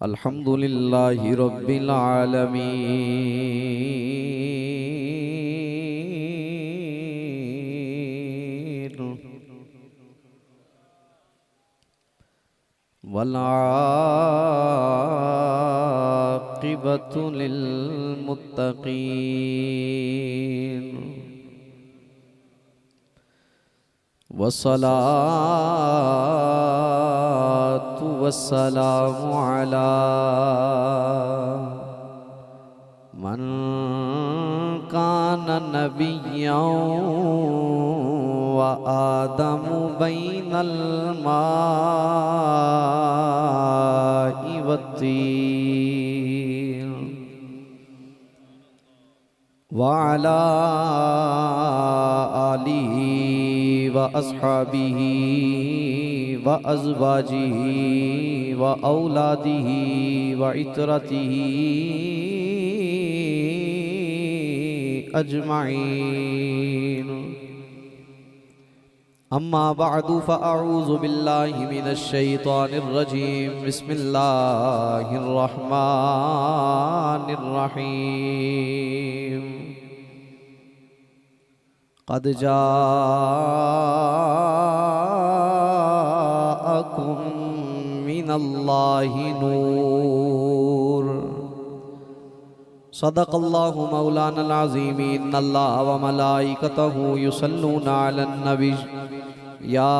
अल्हम्दुलिल्लाहि रब्बिल आलमीन वल आक़िबतु लिल मुत्तक़ीन वस्सलातु वस्सलामु अला मन कान नबिय्यन व आदमु बैनल माइ वत्तीन व अला आलिहि व अस्हाबिहि व अज़वाजिहि व औलादिहि व इतरतिहि अजमाइन। अम्मा बअदु फ़अऊज़ु बिल्लाहि मिनश शैतानिर रजीम। बिस्मिल्लाहिर रहमानिर रहीम। क़द जाअकुम मिनल्लाहि नूर। सदक़ल्लाहु मौलानल अज़ीम। इन्नल्लाह व मलाइकतहु युसल्लूना अलन नबी या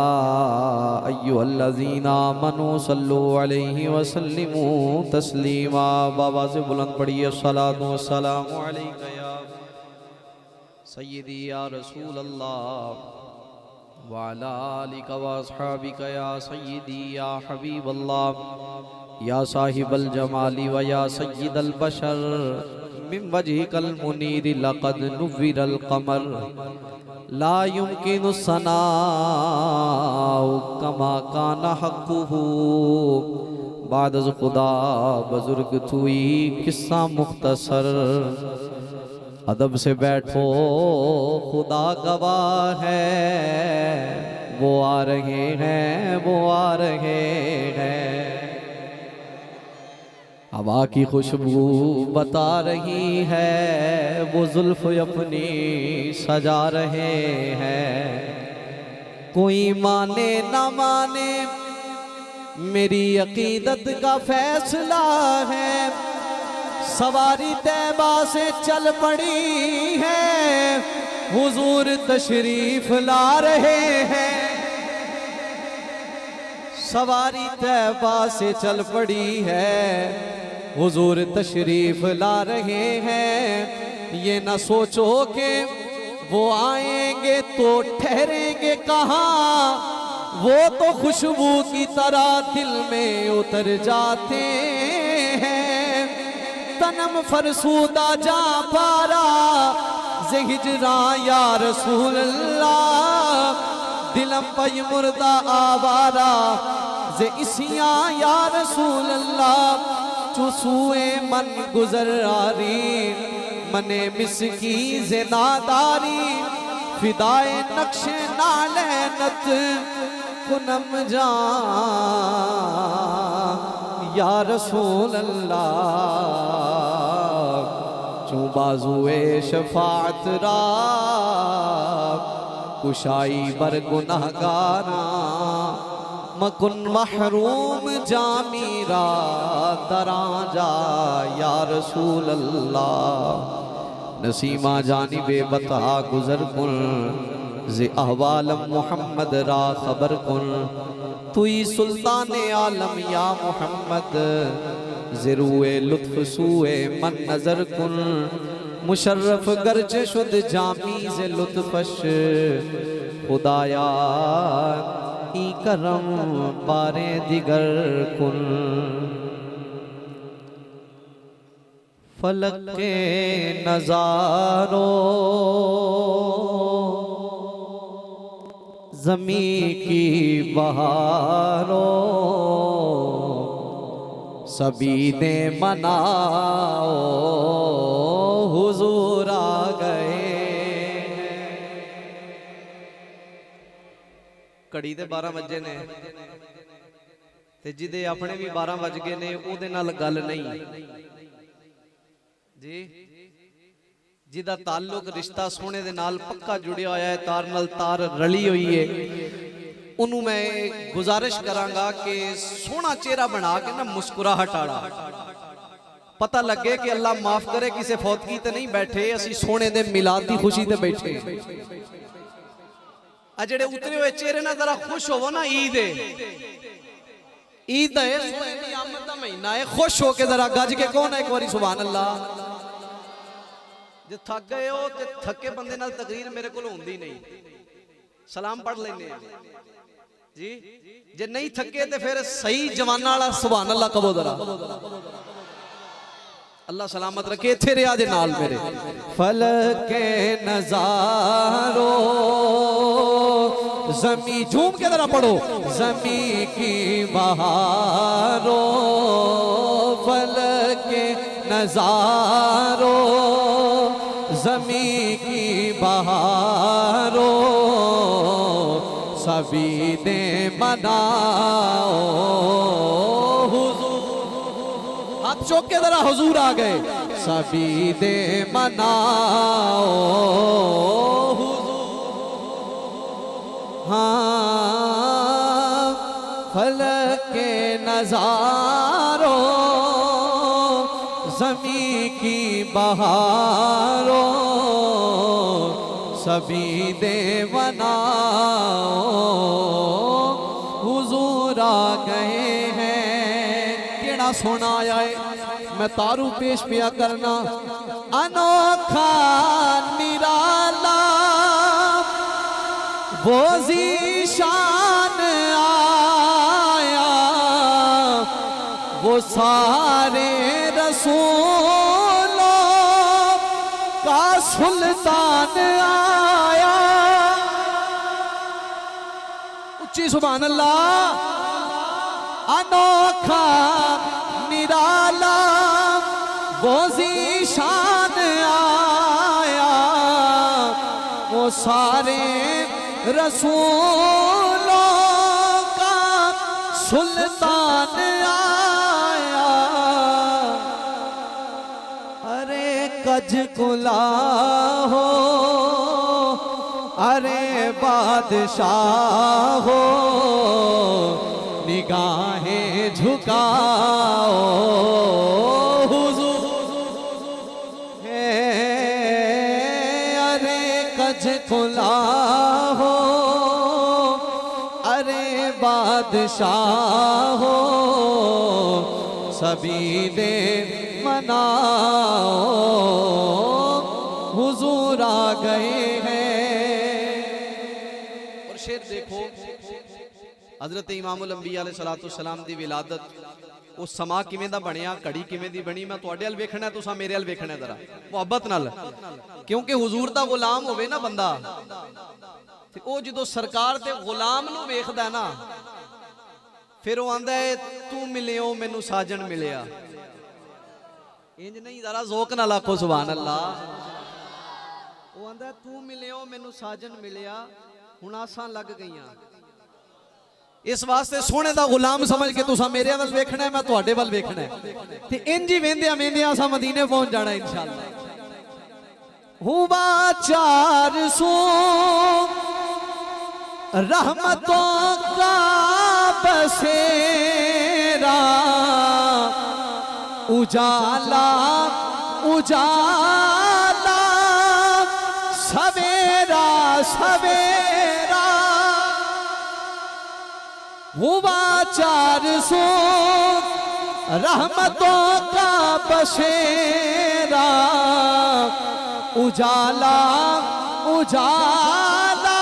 अय्युहल्लज़ीना आमनू सल्लु अलैहि व सल्लिमू तस्लीमा। बाबा से बुलंद पढ़िए अस्सलातु वस्सलामु अलैका या सय्यदी या रसूल अल्लाह व अला आलिका व अस्हाबिका या सय्यदी या हबीब अल्लाह या साहिबल जमाली व या सय्यदल बशर मिन वजहिकल मुनीर लक़द नुव्विरल क़मर ला युमकिनु सनाउ कमा काना हक़्क़ुहु। बाद अज़ खुदा बुज़ुर्ग तुई किस्सा मुख्तसर। अदब से बैठो खुदा गवाह है, वो आ रहे हैं, वो आ रहे हैं। हवा की खुशबू बता रही है, वो जुल्फ अपनी सजा रहे हैं। कोई माने ना माने मेरी अकीदत का फैसला है। सवारी तैबा से चल पड़ी है, हुजूर तशरीफ ला रहे हैं। सवारी तैबा से चल पड़ी है, हुजूर तशरीफ ला रहे हैं। ये न सोचो कि वो आएंगे तो ठहरेंगे कहाँ, वो तो खुशबू की तरह दिल में उतर जाते हैं। तनम फरसूदा जा पारा जे हिजरा या रसूल अल्लाह। दिलम पय मुर्दा आवारा जे इसिया या रसूल अल्लाह। चुसूए मन गुजर आरी मने मिसकी जे नादारी। फिदाए नक्शे नालैनत कुनम जा या रसूल अल्लाह। चू बाजुए शफात रा कुशाई बर गुनहगारा। मकुन महरूम जामीरा दराजा या रसूल अल्लाह। नसीमा जानिबे बता गुजर कुन जे अहवालम मोहम्मद रा खबर कुन। तुई सुल्तान आलम या मोहम्मद ज़रूए लुत्फ सूए मन नजर कुन। मुशर्रफ गर्ज शुद जामी जे लुत्फश खुदाया ई करम बारे दिगर कुन। फलक के नजारों ज़मी की बहारों सभी ने मनाओ हुजूर आ गए। घड़ी दे 12 बजे ने ते जिदे अपने भी 12 बज गए ने उहदे नाल गल नहीं जी। जिदा ताल्लुक रिश्ता सोने दे नाल पक्का जुड़िया होया है, तार नाल तार रली हुई है, उन्होंने मैं गुजारिश करांगा कि सोना चेहरा बना के ना मुस्कुराहट आड़ा, पता लगे कि अल्लाह माफ करे किसी फौतगी ते नहीं बैठे, असी सोने दे मिलाद दी खुशी ते बैठे। आ जेड़े उतरे हुए चेहरे ना जरा खुश होवो ना, ईद है, ईद है, आमद दा महीना है, खुश होके जरा गज के कौन है एक बारी सुभान अल्लाह। जे थक गए हो ते थके बंदे नाल तकरीर मेरे को होंदी नहीं, सलाम पढ़ लेने जी। जे नहीं थके ते फिर सही जवाना वाला सुभान अल्लाह कहो जरा। अल्लाह सलामत रखे। इत्थे रिया दे नाल मेरे फलक के नजारो जमी झूम के जरा पढ़ो, जमी की बहारो फलक के नजारो जमी की बहारो सभी दे मनाओ हुजूर। हाथ चौक के जरा हुजूर आ गए, सभी दे मनाओ हुजूर। हाँ फलक के नजारो ज़मी की बहारों सभी देवनाओ हुजूर आ गए हैं। केड़ा सोना आया है, मैं तारू पेश पिया करना। अनोखा निराला वो ज़ीशान आया, वो सारे रसूलों का सुल्तान आया। उच्ची सुभान अल्लाह। अनोखा निराला वो ज़ीशान आया, वो सारे रसूलों का सुल्तान आया। अरे कज कुला हो, अरे बादशाह हो, निगाहें झुकाओ हुजूर। अरे कज कुला हो, अरे बादशाह हो, सभी दे मनाओ हुजूर आ गए हैं। और शेर देखो, हजरत इमामुल अंबिया अलैहिस्सलाम दी विलादत उस समा किवें दा बनिया, घड़ी किवें दी बनी, मैं तुहाडे अल वेखना, तुसा मेरे अल वेखना जरा मुहब्बत नाल। क्योंकि हुजूर दा गुलाम होवे ना बंदा, ते ओ जदों सरकार दे गुलाम नूं वेखदा ना, फिर वो आंदा है तू मिलियो मैनू साजन मिलिया। इंज नहीं, जरा ज़ौक नाल आखो सुभान अल्लाह। वो आंदा तू मिलियो मैनू साजन मिलिया, हुण आसां लग गईयां। इस वास्ते सोने दा गुलाम समझ के तुसा मेरे वल वेखना है, मैं तुहाडे वल वेखना है, ते इंज ही वेंदियां वेंदियां असां मदीने पहुंच जाना इंशाअल्लाह। हुआ 400 रहमतों का बसेरा, उजाला उजाला सवेरा सवेरा। हुआ 400 रहमतों का बसेरा, उजाला उजाला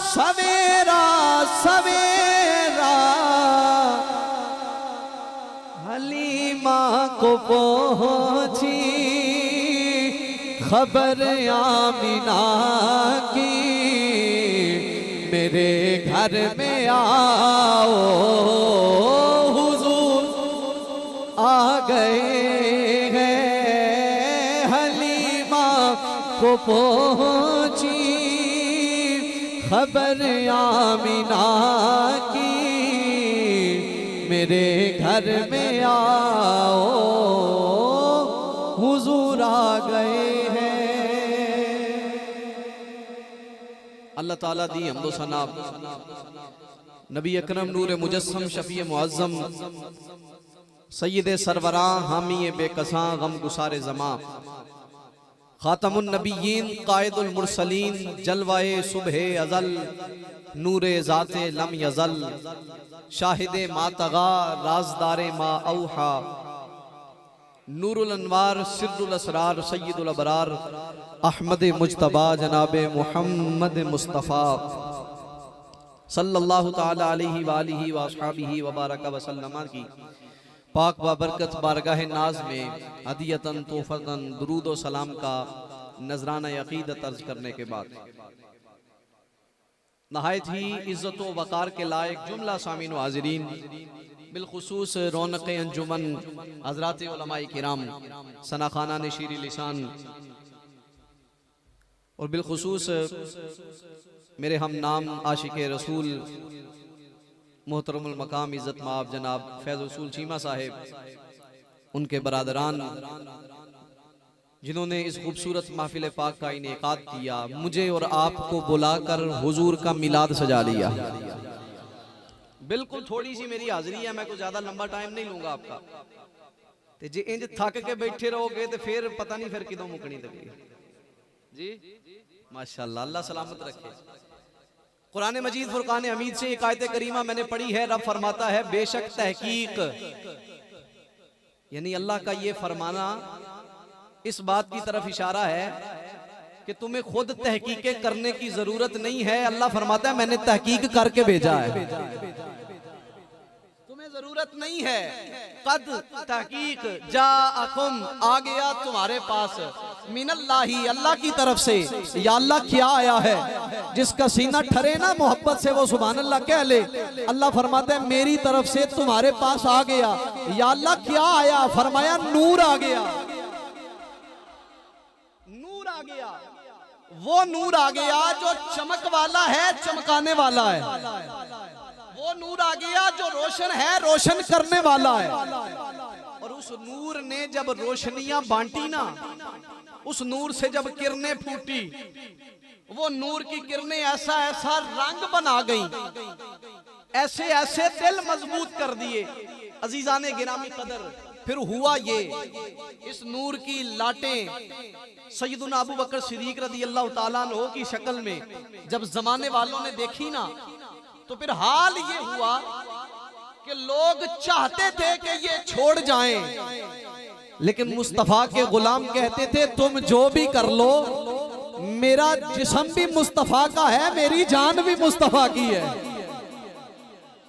सवेरा सवेरा। हलीमा को पहुंची खबर आमिना की, मेरे घर में आओ हुजूर आ गए हैं। हलीमा को पहुंची खबर आमिना की, मेरे घर में आओ, हुजूर आ गए हैं। अल्लाह ताला दी हम्दो सना नबी अकरम नूर मुजस्सम शफी मुअज्जम सैयद सरवरा हामी बेकसा गम गुसारे जमा खातमुन नबीयीन कायदुल मुरसलीन जलवाए सुबह अजल नूरे ज़ाते लम यजल शाहिदे मातगा राजदारे मा औहा नूरुल अनवार सिर्रुल असरार सय्यदुल अबरार अहमद मुज्तबा जनाबे मुहम्मद मुस्तफ़ा सल्लल्लाहु ताला अलैहि वालिहि व अस्हाबिहि व बारक व सल्लम की पाक बाबरकत बारगाह नाज में हदियतन तोहफतन दुरूद व सलाम का नजराना अक़ीदत अर्ज करने के बाद नहायत ही इज़्ज़त व वक़ार के लायक जुमला सामीन व हाज़िरीन बिलखुसूस रौनक़ अंजुमन हज़रात उलमाए किराम सनाखाना ने शीरी लिसान और बिलखुसूस मेरे हम नाम आशिक़ रसूल मोहतरमुल मकाम इज़्ज़त माब जनाब फैज़ रसूल चीमा साहिब, उनके बरादरान जिन्होंने इस खूबसूरत महफिल पाक का इनेकाद किया, मुझे और आपको बुलाकर हुजूर का मिलाद सजा लिया। बिल्कुल थोड़ी सी मेरी हाजिरी है, मैं कोई ज्यादा लंबा टाइम नहीं लूंगा आपका। ते जे इंज थक के बैठे रहोगे तो फिर पता नहीं फिर किदों मुकनी तकलीफ जी। माशाअल्लाह, अल्लाह सलामत रखे। कुरान मजीद फुरकान हमीद से एक आयत करीमा मैंने पढ़ी है। रब फरमाता है बेशक तहकीक, यानी अल्लाह का ये फरमाना इस बात की तरफ इशारा है कि तुम्हें खुद तहकीकें करने की जरूरत नहीं है। अल्लाह फरमाता है मैंने तहकीक करके भेजा है, तुम्हें जरूरत नहीं है। कद तहकीक जाअकुम, आ गया तुम्हारे पास, मिनल्लाही, अल्लाह की तरफ से। या अल्लाह क्या आया है, जिसका सीना ठरे ना मोहब्बत से वो सुभान अल्लाह कह ले। अल्लाह फरमाता है मेरी तरफ से तुम्हारे पास आ गया। या अल्लाह क्या आया, फरमाया नूर आ गया। नूर आ गया, वो नूर आ गया जो चमक वाला है, चमकाने वाला है। वो नूर आ गया जो रोशन है, रोशन करने वाला है। और उस नूर ने जब रोशनियां बांटी ना, उस नूर से जब किरणें फूटी, वो नूर की किरणें ऐसा ऐसा रंग बना गई, ऐसे ऐसे दिल मजबूत कर दिए। अजीजाने गिरामी कदर, फिर हुआ ये, इस नूर की लाटें सैयदुना अबू बकर सिद्दीक रज़ी अल्लाह ताला अन्हु की शक्ल में जब जमाने वालों ने देखी ना, तो फिर हाल ये हुआ कि लोग चाहते थे कि ये छोड़ जाएं, लेकिन मुस्तफा के गुलाम कहते थे तुम जो भी कर लो, मेरा जिस्म भी मुस्तफा का है, मेरी जान भी मुस्तफा की है।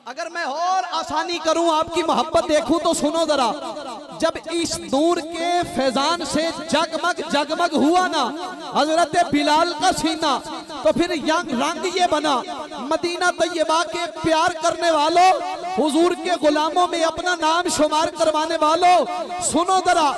अगर मैं और आसानी करूं, आपकी मोहब्बत देखूं, तो सुनो जरा। जब इस नूर के फैजान से जगमग जगमग हुआ ना हजरत बिलाल का सीना, तो फिर रंग ये बना। मदीना तैयबा के प्यार करने वालों, हुजूर के गुलामों में अपना नाम शुमार करवाने वालों, सुनो जरा।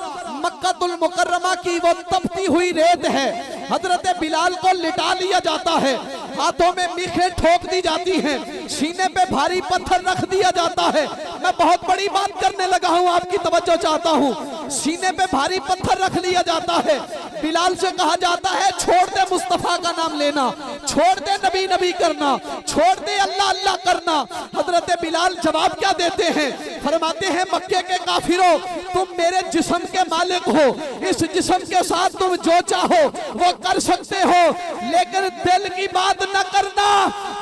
मक्कातुल मुकर्रमा की वो तपती हुई रेत है, हजरत बिलाल को लिटा लिया जाता है, हाथों में मीखें ठोक दी जाती हैं, सीने पे भारी पत्थर रख दिया जाता है। मैं बहुत बड़ी बात करने लगा हूं, आपकी तवज्जो चाहता हूं। सीने पे भारी पत्थर रख लिया जाता है, बिलाल से कहा जाता है छोड़ दे मुस्तफा का नाम लेना, छोड़ दे नबी नबी करना, छोड़ दे अल्लाह अल्लाह करना। हजरत बिलाल जवाब क्या देते हैं, फरमाते हैं मक्के के काफिरों, तुम मेरे जिस्म के मालिक हो, इस जिस्म के साथ तुम जो चाहो वो कर सकते हो, लेकिन दिल की बात न करना।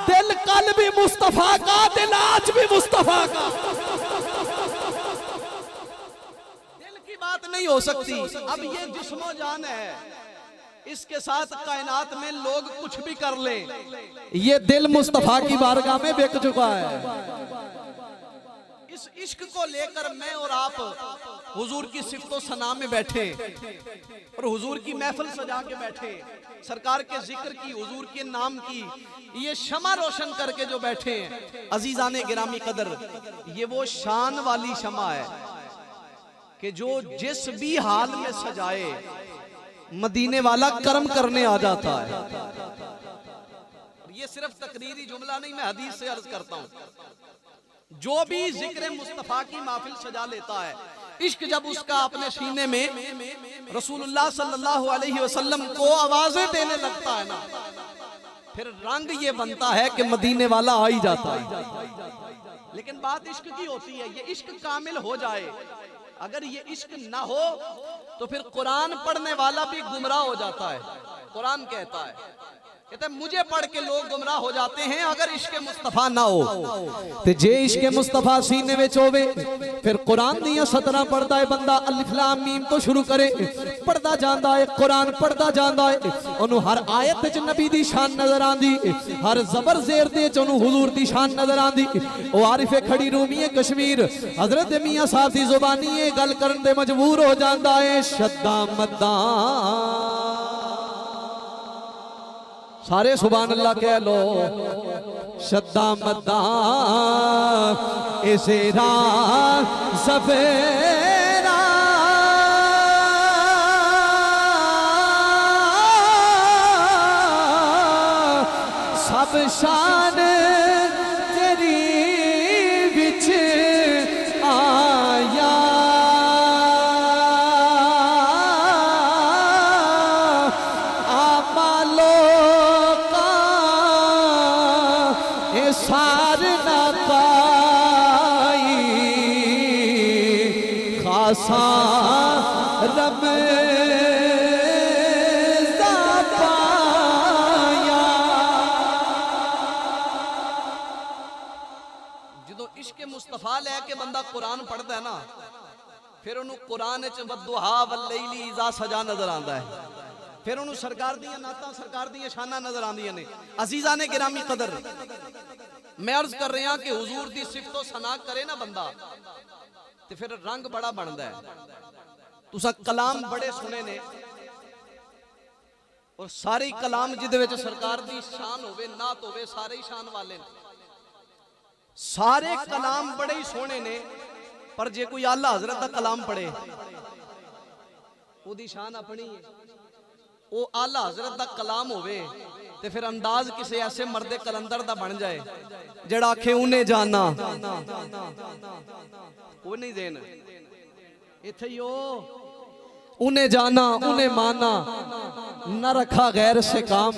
दिल कल भी मुस्तफा का, दिल आज भी मुस्तफा का। दिल की बात नहीं हो सकती। अब ये जिस्मो जान है, इसके साथ कायनात में लोग कुछ भी कर ले, ये दिल मुस्तफा की बारगाह में बिक चुका है। इस इश्क को लेकर मैं और आप हुजूर की सिफ्तो सना में बैठे और हुजूर की महफिल सजा के बैठे, सरकार के जिक्र की, हुजूर के नाम की ये शमा रोशन करके जो बैठे हैं। अजीजाने गिरामी कदर, ये वो शान वाली शमा है कि जो जिस भी हाल में सजाए, मदीने वाला कर्म करने आ जाता है। ये सिर्फ तकरीरी जुमला नहीं, मैं हदीस से अर्ज करता हूं। जो भी जिक्र मुस्तफा की महफिल सजा लेता है, इश्क जब उसका अपने सीने में रसूलुल्लाह सल्लल्लाहु अलैहि वसल्लम को आवाजें देने लगता है ना, फिर रंग ये बनता है कि मदीने वाला आ ही जाता है। लेकिन बात इश्क की होती है, ये इश्क कामिल हो जाए। अगर ये इश्क ना हो तो फिर कुरान पढ़ने वाला भी गुमराह हो जाता है। कुरान कहता है, कहते हैं मुझे पढ़ के लोग गुमराह हो जाते हैं अगर इश्क मुस्तफा ना हो। ते जे इश्क मुस्तफा सीने विच होवे फिर कुरान दियां सतरां पढ़दा है बंदा, अलिफ लाम मीम तो शुरू करे, पढ़दा जांदा है, कुरान पढ़दा जांदा है, ओनू हर आयत विच नबी दी शान नजर आंदी, हर जबर जेर दे च ओनू हुजूर दी शान नजर आंदी। ओ आरिफे खड़ी रूमी कश्मीर हजरत मियां साहब दी जुबानी ये गल करन दे मजबूर हो जांदा है। शद्दा मद्दा सारे सुभान अल्लाह कह लो। शद्दा मद्दा इसेरा सफेरा सब शान तेरी विच आया, सार ना पाई खासा रब पाया। जो इश्क मुस्तफा लैके बंदा कुरान पढ़ता है ना, फिर उन्होंने कुरान च वद्दुहा वल्लैली इज़ा सजा नजर आता है। फिर उन्होंने सरकार दी नाता सरकार दी शाना नजर आंदियां ने। अजीजा ने गिरामी कदर, मैं अर्ज कर रहा कि हुजूर दी सिफतो सना करे ना बंदा ते फिर रंग बड़ा बनता है। तुसा कलाम बड़े सुने ने और सारे कलाम जिदे विच सरकार दी शान होवे नात होवे सारे ही शान वाले ने। सारे कलाम बड़े ही सोहने ने, पर जे कोई आला हजरत दा कलाम पढ़े ओदी शान अपनी है। वो आला हजरत दा कलाम होवे ते फिर अंदाज किसी ऐसे मर्दे कलंदर दा बन जाए जड़ा आखे उन्हें जाना वो नहीं देना इथे ही हो, उन्हें जाना उन्हें माना न रखा गैर से काम,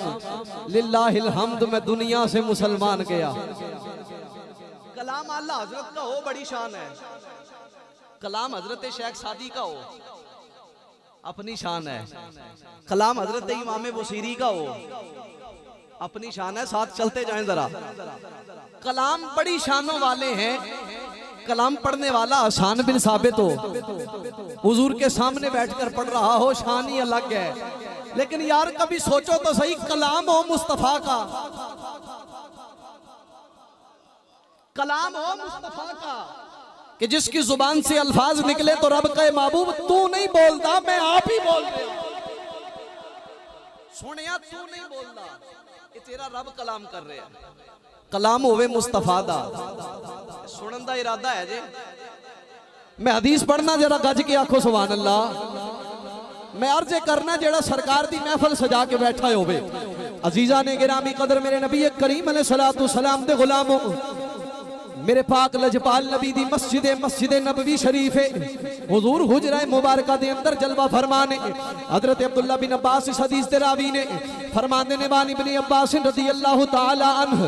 लिल्लाहिल हम्द मैं दुनिया से मुसलमान गया। कलाम आला हजरत का हो बड़ी शान है, कलाम हजरत शेख सादी का हो अपनी शान है, कलाम हजरत इमाम बुसीरी का हो अपनी शान है। साथ चलते जाएं जरा। कलाम बड़ी शानों वाले हैं। कलाम पढ़ने वाला आसान बिन साबित हो, हुजूर के सामने बैठकर पढ़ रहा हो, शान ही अलग है। लेकिन यार कभी सोचो तो सही, कलाम हो मुस्तफा का, कलाम हो मुस्तफा का कि जिसकी जुबान से अल्फाज निकले तो रब का महबूब तू नहीं बोलता, मैं आप ही बोल रहा हूं। सुनिया तू नहीं बोलता, ये तेरा रब कलाम कर रहा है। कलाम होवे मुस्तफा दा, सुनन दा इरादा है जे। मैं हदीस पढ़ना जरा गज के आखो सुभान अल्लाह। मैं अर्ज करना जेड़ा सरकार दी महफिल सजा के बैठा होवे। अजीजा ने गिरामी कदर मेरे नबी करीम अलैहिस्सलातु सलाम दे गुलामो, मेरे पाक लजपाल नबी दी मस्जिद नबवी शरीफ है। हुजूर हुजरा मुबारका दे अंदर जलवा फरमाने हजरत अब्दुल्ला बिन अब्बास इस हदीस दे रावी ने फरमाने ने वानी बिन अब्बास रदियल्लाहु ताला अन्हु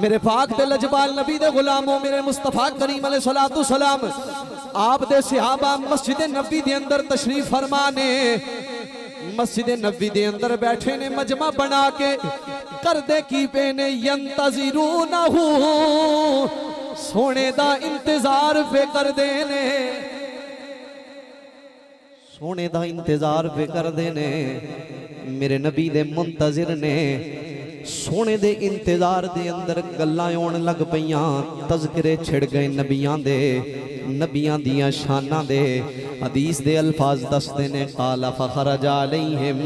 मेरे पाक दे लजपाल नबी दे गुलामों मेरे मुस्तफा करीम अलैहिस्सलातु सलाम आप दे सहाबा मस्जिद नबी दे अंदर तशरीफ फरमा ने मस्जिद नबी दे अंदर बैठे ने मजमा बना के कर दे की पे ने यंतज़िरूनहु सोने दा इंतजार पे कर दे ने सोने दा इंतजार पे कर दे ने मेरे नबी दे मुंतज़िर ने सोने दे इंतजार दे अंदर गल्लां आउण लग पईयां तज़किरे छिड़ गए नबियां दियां शानां दे हदीस दे अल्फाज दसदे ने काला फखरजा अलैहिम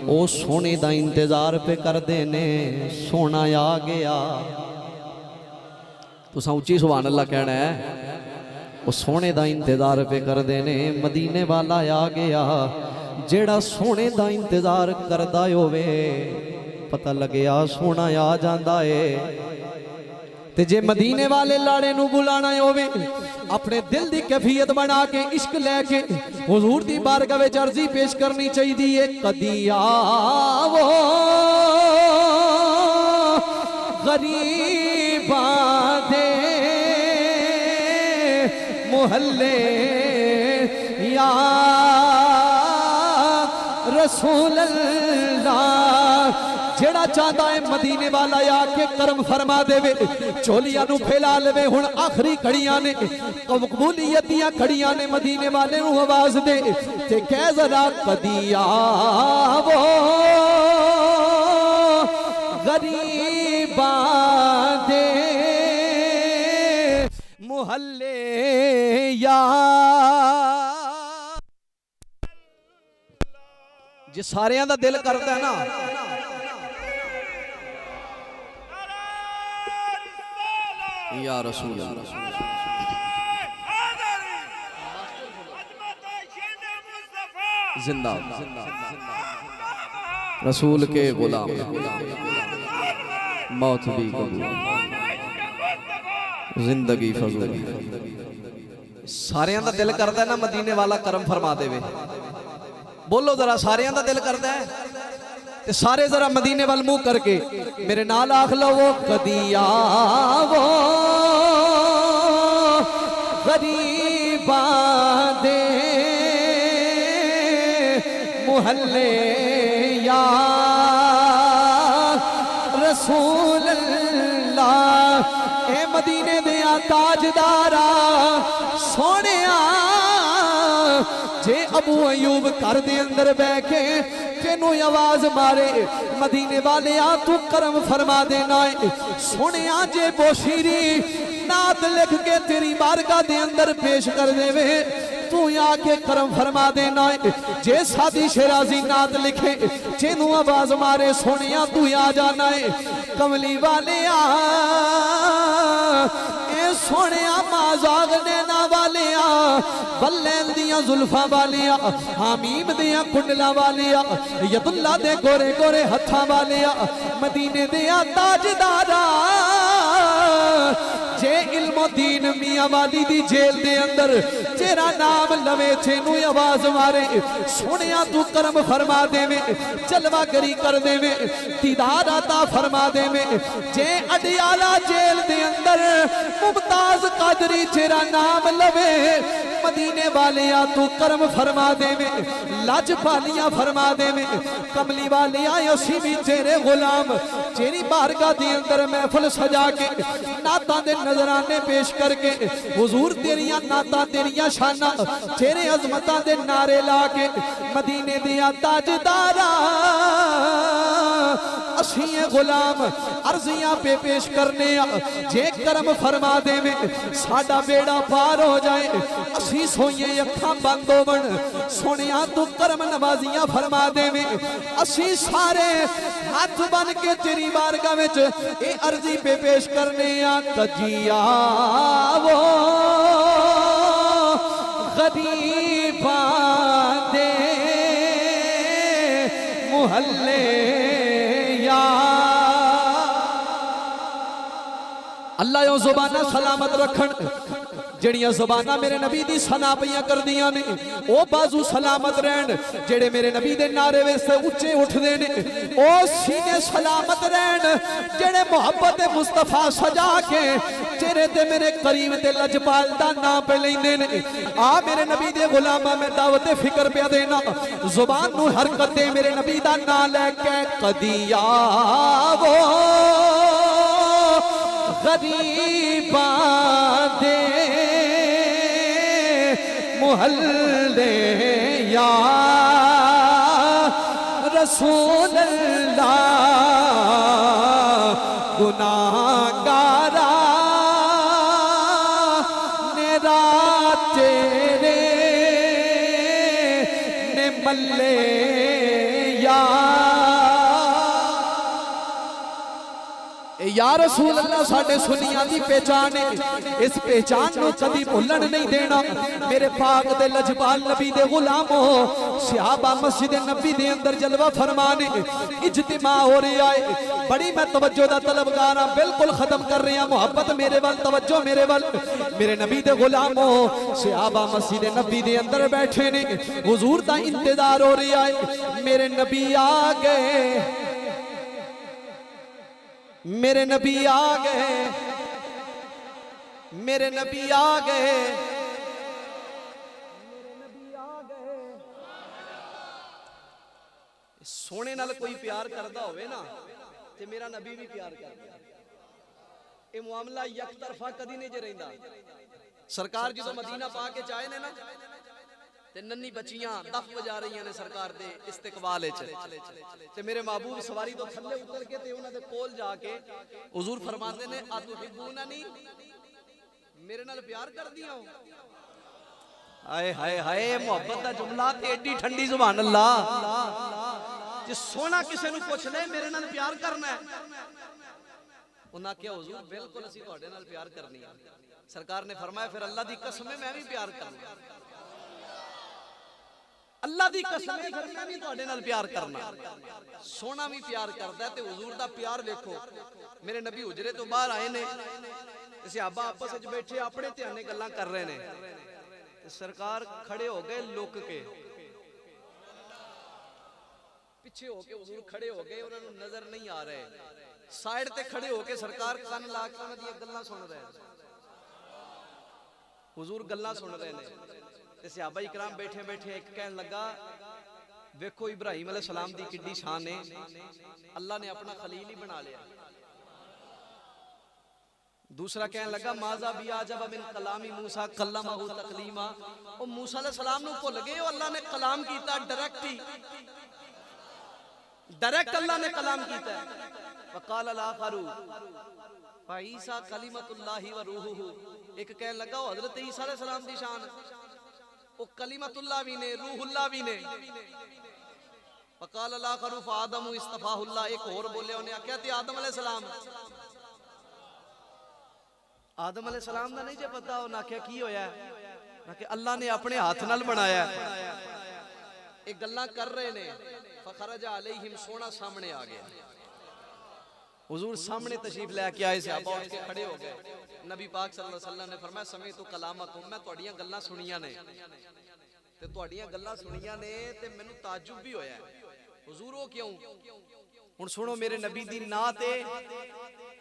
ओ सोने दा इंतजार पे करदे ने सोना आ गया तुसां उच्ची सुभान अल्लाह कहना है वो सोने दा इंतजार पे करदे ने मदीने वाला आ गया जेड़ा सोने दा इंतजार करदा होवे पता लग्या सोना आ जांदा है ते जे मदीने वाले लाड़े नू बुलाना होवे अपने दिल दी कैफियत बना के इश्क लेके हुजूर दी बारगाह विच अर्जी पेश करनी चाहिए कदी आवो गरीबां दे मुहल्ले या रसूल अल्लाह जेड़ा चाहता है मदीने वाला आके करम फरमा देवे चोलियां नू फैला लेवे हुण आखिरी घड़ियां ने कबूलियत दियां घड़ियां ने मदीने वाले नू आवाज दे ते कह जरा कदी आवो गरीबां दे मुहल्ले या जे सारियां दा दिल करदा है ना या रसूल जिंदा रसूल के गुलाम मौत भी कबूल जिंदगी फजूल सारियां दा दिल करदा ना मदीने वाला करम फरमा देवे बोलो जरा सारियां दा दिल करदा है ते सारे जरा मदीने वाल मुंह करके मेरे नाल आख लो वो कदी आवो गरीबां दे मुहल्ले या रसूल अल्लाह ए मदीने दे ताजदारा सोनिया जे अबू अयूब घर दे अंदर बैठे तेनू आवाज मारे मदीने वाले आ तू करम फरमा देना है सोने जे बोशीरी नात लिख के तेरी बारगाह दे अंदर पेश कर देवे तू आके करम फरमा देना है जे सादी शेराजी नात लिखे जेनू आवाज मारे सोने तू आ जाना है कमली वाले आ सोने माजाग नैना वाले बल्लैन दियां जुल्फा वाले हामीम दियां कुंडला वाले यदुल्ला दे गोरे गोरे हथा वाले मदीने दिया ताजदारा जे इल्मो दीन मियां वाली दी जेल दे अंदर तेरा नाम लवे तेनू आवाज मारे सोने तू करम फरमा देवे जलवा करी कर देवे दीदार अता फरमा देवे जे अडियाला जेल दे अंदर मुमताज कादरी तेरा नाम लवे मदीने वाले तू करम फरमा देवे लज पालियां फरमा देवे कमली वाले असी भी तेरे गुलाम तेरी बारगाह दे अंदर महफिल सजा के नाता दे नजराने पेश करके हुजूर तेरिया नाता तेरिया शाना तेरे अजमता दे नारे ला के मदीने दिया ताजदारा असी ये गुलाम अर्जियां पे पेश करने जे करम फरमा दे में साडा बेड़ा पार हो जाए असी सोइए अखां बंद होवन सोनिया तू करम नवाजियां फरमा दे में असी सारे हाथ बन के तेरी बारगाह विच ए अर्जी पे पेश करने कजिया वो गरीबा दे मुहल्ले या अल्लाह यो जुबाना सलामत रखन जड़ियां जुबाना मेरे नबी दी सना पईयां कर दियां ने ओ बाजू सलामत रहन जेड़े मेरे नबी दे नारे वेसे उच्चे उठदे ने ओ सीने सलामत रहन जेड़े मोहब्बत मुस्तफा सजा के चेहरे ते मेरे करीम ते लजपाल दा नाम पे लेंदे ने आ मेरे नबी दे गुलामा मैं दावत फिक्र पे देना जुबान नु हरकत दे मेरे नबी दा नाम लेके कदिया वो गरीबा दे मुहल्ले या रसूल अल्लाह गुनाहगारा नेरा तेरे ने मल्ले या रसूल अल्लाह साडे सुनिया दी पहचान है इस पहचान को कभी भुलन नहीं देना मेरे पाक दे लजपाल नबी दे गुलामो सहाबा मस्जिद नबी दे अंदर जलवा फरमाने इज्तिमा हो रहा है बड़ी मैं तवज्जो दा तलबगार हां बिल्कुल खत्म कर रहे हैं मोहब्बत मेरे वाल तवज्जो मेरे वाल मेरे नबी दे गुलामो सहाबा मस्जिद नबी दे अंदर बैठे ने हुजूर दा इंतजार हो रहा है मेरे नबी आ गए मेरे नबी आ गए मेरे नबी आ गए सोने नाल कोई प्यार करदा होवे ना ते मेरा नबी भी प्यार करदा ये मामला यक तरफा कदी नहीं जे रहिंदा सरकार जो मदीना पा के चाहे ने ना ते नन्नी बच्चियां दफ बजा रही ने सरकार दे इस्तकबाल विच ते मेरे महबूब सवारी तो थल्ले उतर के ते उन्हां दे कोल जाके हुजूर फरमांदे ने अतुहिब्बूननी मेरे नाल प्यार करदियां हो हाय हाय हाय मोहब्बत दा जुमला ते एडी ठंडी जुबान अल्लाह जे सोना किसे नु पुछ ले मेरे नाल प्यार करना है उन्हां क्या हुजूर बिल्कुल असीं तुहाडे नाल प्यार करनी है सरकार ने फरमाया फिर अल्लाह दी कसम है मैं भी प्यार करना अल्लाह दी कसम है फिर मैं भी तुहाडे नाल प्यार करना सोना भी प्यार करदा है ते हुजूर दा प्यार देखो मेरे नबी हुजरे तो बाहर आए ने सहाबा आपस विच बैठे अपने ध्याने गल्लां कर रहे ने सरकार खड़े हो गए लुक के पीछे होके हुजूर खड़े हो गए उन्हां नूं नजर नहीं आ रहे साइड ते खड़े होके सरकार कान ला के उन्हां दी गल्लां सुन रहे हुजूर गल्लां सुन रहे ने ते सहाबा इकराम बैठे बैठे एक कहन लगा देखो इब्राहिम अलैहि सलाम दी किड्डी शान है अल्लाह ने अपना खलील ही बना लिया दूसरा कहने लगा माजा भी आजब मिन कलामी मूसा कल्लमहु तकलीमा ओ मूसा अलैहि सलाम नु भुल गए अल्लाह ने कलाम कीता डायरेक्ट अल्लाह ने कलाम कीता वकाल अल-आखरु फईसा कलिमतुल्लाहि व रूहुहु एक कहने लगा हजरत ईसा अलैहि सलाम दी शान ओ कलिमतुल्लाह भी ने रूहुल्लाह भी ने वकाल अल-आखरु फआदमु इस्तफाहुल्लाह एक और बोले उन्हें आख्या ते आदम अलैहि सलाम आदम अलैहि सलाम दा नहीं जे पता उन्हें आख्या की होया ना कि अल्लाह ने अपने हाथ नाल बनाया एक गल्लां कर रहे ने फखरज अलैहिम सोना सामने आ गया हुजूर सामने तशरीफ लेके आए सहाबा उठ के खड़े हो गए नबी पाक सल्लल्लाहु अलैहि वसल्लम ने फरमाया समय तो कलामतुम मैं तुहाडियां गल्लां सुनियां ने ते तुहाडियां गल्लां सुनियां ने ते मैनू ताज्जुब भी होया हुजूर ओ क्यों हुण सुनो मेरे नबी दी नात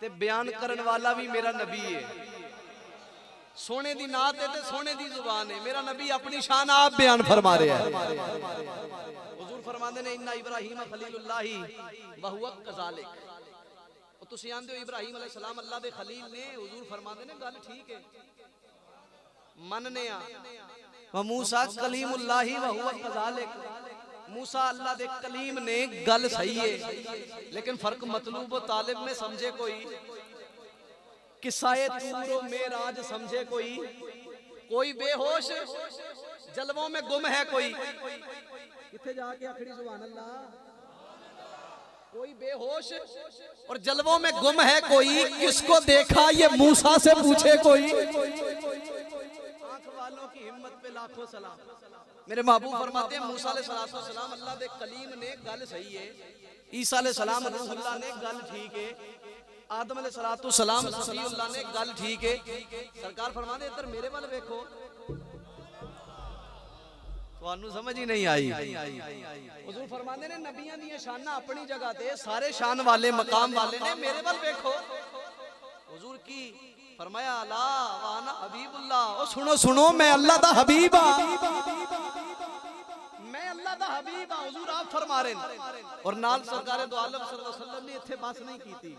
ते बयान करन वाला भी मेरा नबी है सोने दी नात है ते सोने दी जुबान है मेरा नबी अपनी शान आप बयान फरमा रहे हैं हुजूर फरमांदे ने इन्ना इब्राहीम खलीलुल्लाही व हुवा कज़ालिक ओ तुसी आंदे हो इब्राहीम अलैहि सलाम अल्लाह दे खलील ने हुजूर फरमांदे ने गल ठीक है मनने आ व मूसा कलीमुल्लाही व हुवा कज़ालिक मूसा अल्लाह दे कलीम ने गल सही है, लेकिन फर्क मतलूब व तालिब में समझे कोई, किस्सा तूर व मेराज समझे कोई बेहोश जलवों में गुम है कोई, किथे जाके आखिरी सुभान अल्लाह, कोई बेहोश और जलवों में गुम है कोई, किसको देखा ये मूसा से पूछे कोई। आंख वालों की हिम्मत पे लाखों सलाम। मेरे महबूब फरमाते हैं मूसा अलैहिस्सलाम अल्लाह दे कलीम ने गल सही है, ईसा अलैहिस्सलाम रूहुल्लाह ने गल ठीक है, आदम अलैहिस्सलाम सफीउल्लाह ने गल ठीक है। सरकार फरमाते इधर मेरे वाल देखो, ਤੁਹਾਨੂੰ समझ ही नहीं आई। हुजूर फरमाते ने नबियां दी शाना अपनी जगह ते, सारे शान वाले मकाम वाले ने, मेरे वाल देखो। हुजूर की फरमाया अला वाना हबीबुल्लाह, ओ सुनो सुनो मैं अल्लाह दा हबीब हां, मैं अल्लाह दा हबीब हां। हुजूर आप फरमा रहे हैं और नाल सरकार दो आलम सल्लल्लाहु अलैहि वसल्लम ने इत्थे बस नहीं कीती।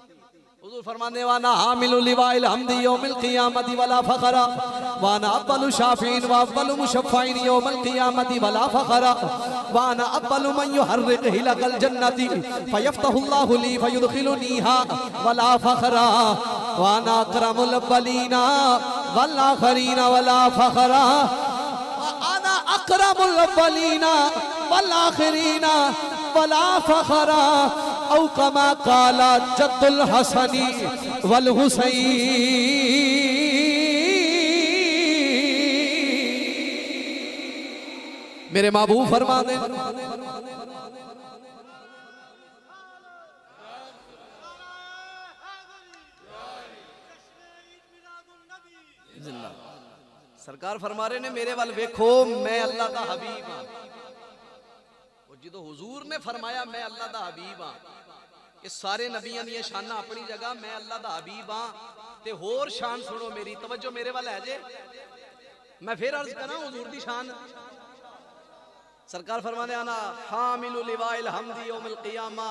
हुजूर फरमाने वाना हामिलु लिवाइल हम्दी यौमिल क़ियामती वला फखरा वाना अव्वलु शाफीन व अव्वलु मुशफ़्फ़ईन यौमिल क़ियामती वला फखरा वाना अव्वलु मन युहर्रिक हिलकल जन्नती फयफ्तहुल्लाहु ली फयुदखिलुनीहा वला फखरा वाना अकरमुल अव्वलीना वल आखिरीना वला फखरा वाना अकरमुल अव्वलीना वल आखिरीना वला फखरा औ कमा काला जद्दुल हसनी वल हुसैन। मेरे महबूब फरमाते सरकार फरमा रहे ने मेरे वाल देखो मैं अल्लाह दा हबीब हां। जो हुजूर ने फरमाया मैं अल्लाह दा हबीब हां, ये सारे नबियां दी शाना अपनी जगह, मैं अल्लाह दा हबीब हां। ते होर शान सुनो मेरी, तवज्जो मेरे वाल है जे, मैं फिर अर्ज करा हुजूर दी शान। सरकार फरमाने आना हामिलु लिवाइल हम्दी यौमिल क़ियामा।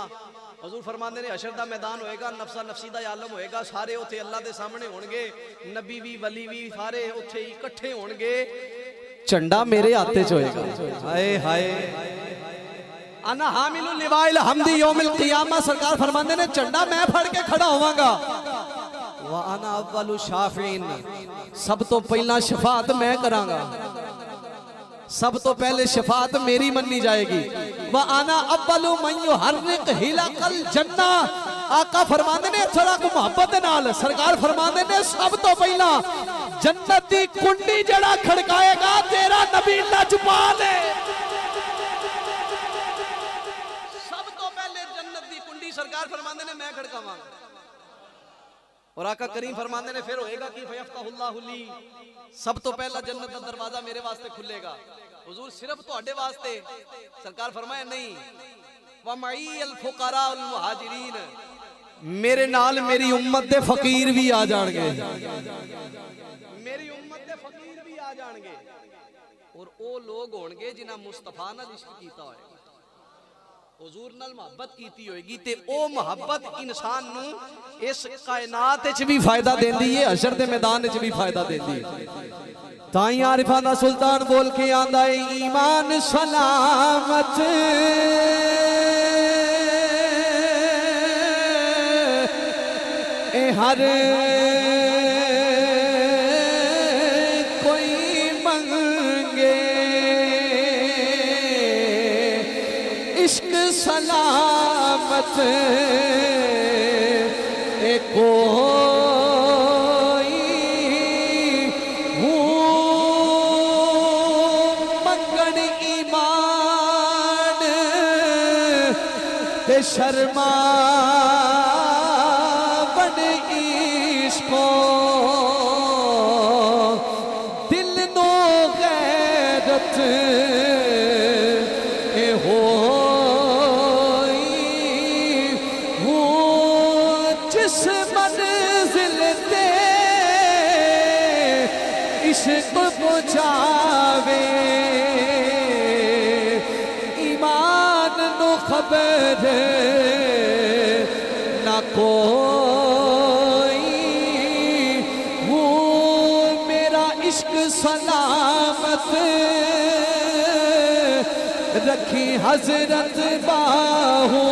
हुजूर फरमाते ने हशर दा मैदान होएगा, नफसा नफसी दा आलम होएगा, सारे उथे अल्लाह दे सामने होणगे, नबी भी वली भी सारे उथे इकट्ठे होणगे, झंडा मेरे हाथे च होएगा। हाय हाय अना हामिलु लिवाइल हम्दी यौमिल क़ियामा। सरकार फरमाते ने झंडा मैं फड़ के खड़ा होवांगा। व अना अव्वलु शाफीन, सब तो पहला शफात मैं करांगा, सब तो पहले शफात मेरी मन्नी जाएगी। व अना अव्वलु मन युहर्रिक हिलकल जन्ना। आका फरमाते ने थोड़ा को मोहब्बत नाल, सरकार फरमाते ने सब तो पहला जन्नत दी कुंडी जड़ा खड़काएगा तेरा नबी लजपाल है। सरकार फरमाते ने मैं खड़कावांगा और आका करीम फरमाते ने फिर होएगा कि फयफ्तहुल्लाहु ली, सब तो पहला जन्नत का दरवाजा मेरे वास्ते खुलेगा। हुजूर सिर्फ तुहाडे वास्ते? सरकार फरमाया नहीं, व मई अल फुकरा अल मुहाजिरीन, मेरे नाल मेरी उम्मत दे फकीर भी आ जाणगे, मेरी उम्मत दे फकीर भी आ जाणगे और ओ लोग होणगे जिन्हां मुस्तफा नाल इश्क कीता होएगा, हुजूर नाल मोहब्बत कीती होएगी, ते ओ मोहब्बत इंसान नू इस कायनात विच भी फायदा देंदी है, हशर दे मैदान विच भी फायदा देंदी है। ताई आरिफां दा सुल्तान बोल के आंदा है ईमान सलामत ए हर कोई मंगे, इश्क सलामत एको मंगण ईमान ते शर्मा बन इसको दिल नो गैरत हो इश्क पहुंचावे ईमान नो खबर ना कोई, वो मेरा इश्क सलामत रखी हजरत बाहो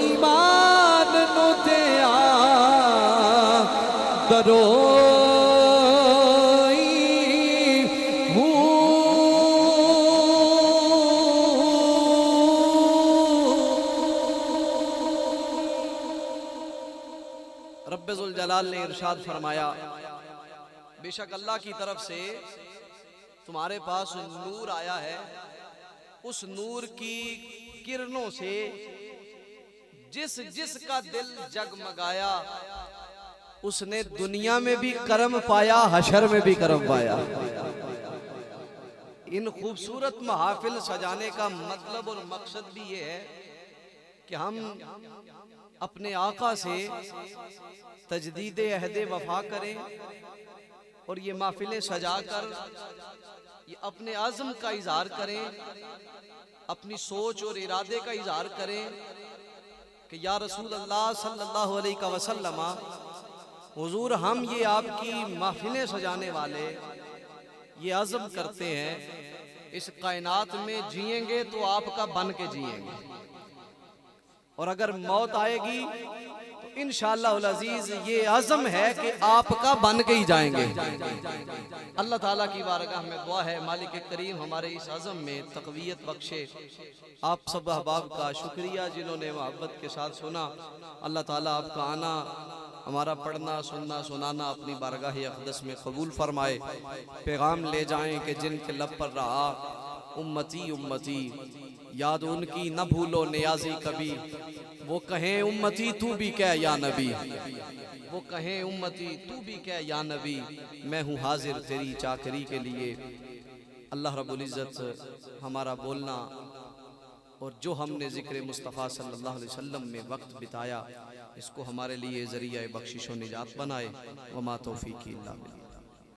ईमान नु दिया दरोई हूँ। रब्बे जुल जलाल ने इरशाद फरमाया, बेशक अल्लाह की तरफ से तुम्हारे पास नूर आया है, उस नूर की किरणों से जिस जिसका दिल जगमगाया उसने दुनिया में भी करम पाया, हशर में भी करम पाया। इन खूबसूरत महफिल सजाने का मतलब और मकसद भी ये है कि हम अपने आका से तजदीद अहदे वफा करें और ये महफिलें सजाकर ये अपने आज़म का इजहार करें, अपनी सोच और इरादे का इजहार करें कि या रसूल अल्लाह सल्लल्लाहु अलैहि वसल्लम, हुजूर हम ये आपकी महफिलें सजाने वाले ये अज़म करते हैं इस कायनात में जिएंगे तो आपका बन के जिएंगे, और अगर मौत आएगी तो इंशाअल्लाह उल अज़ीज़ ये अज़म है कि आपका बन के ही जाएंगे। अल्लाह ताला की बारगाह में दुआ है मालिक करीम हमारे इस अज़म में तक़वियत बख्शे। आप सब अहबाब का शुक्रिया जिन्होंने मोहब्बत के साथ सुना। अल्लाह ताला आपका आना, हमारा पढ़ना सुनना सुनाना अपनी बारगाह अक़दस में कबूल फरमाए। पैगाम ले जाएं कि जिनके लब पर रहा उम्मती उम्मती, याद उनकी न भूलो नियाजी कभी, वो कहें उम्मती तू भी कह या नबी, वो कहें उम्मती तू भी कह या नबी, मैं हूँ हाजिर तेरी चाकरी के लिए। अल्लाह रब्बुल इज़्ज़त हमारा बोलना और जो हमने ज़िक्र मुस्तफ़ा सल्लल्लाहु अलैहि वसल्लम में वक्त बिताया इसको हमारे लिए ज़रिया बख्शिश व निजात बनाए। वमा तौफ़ीक़ी इल्ला बिल्लाह।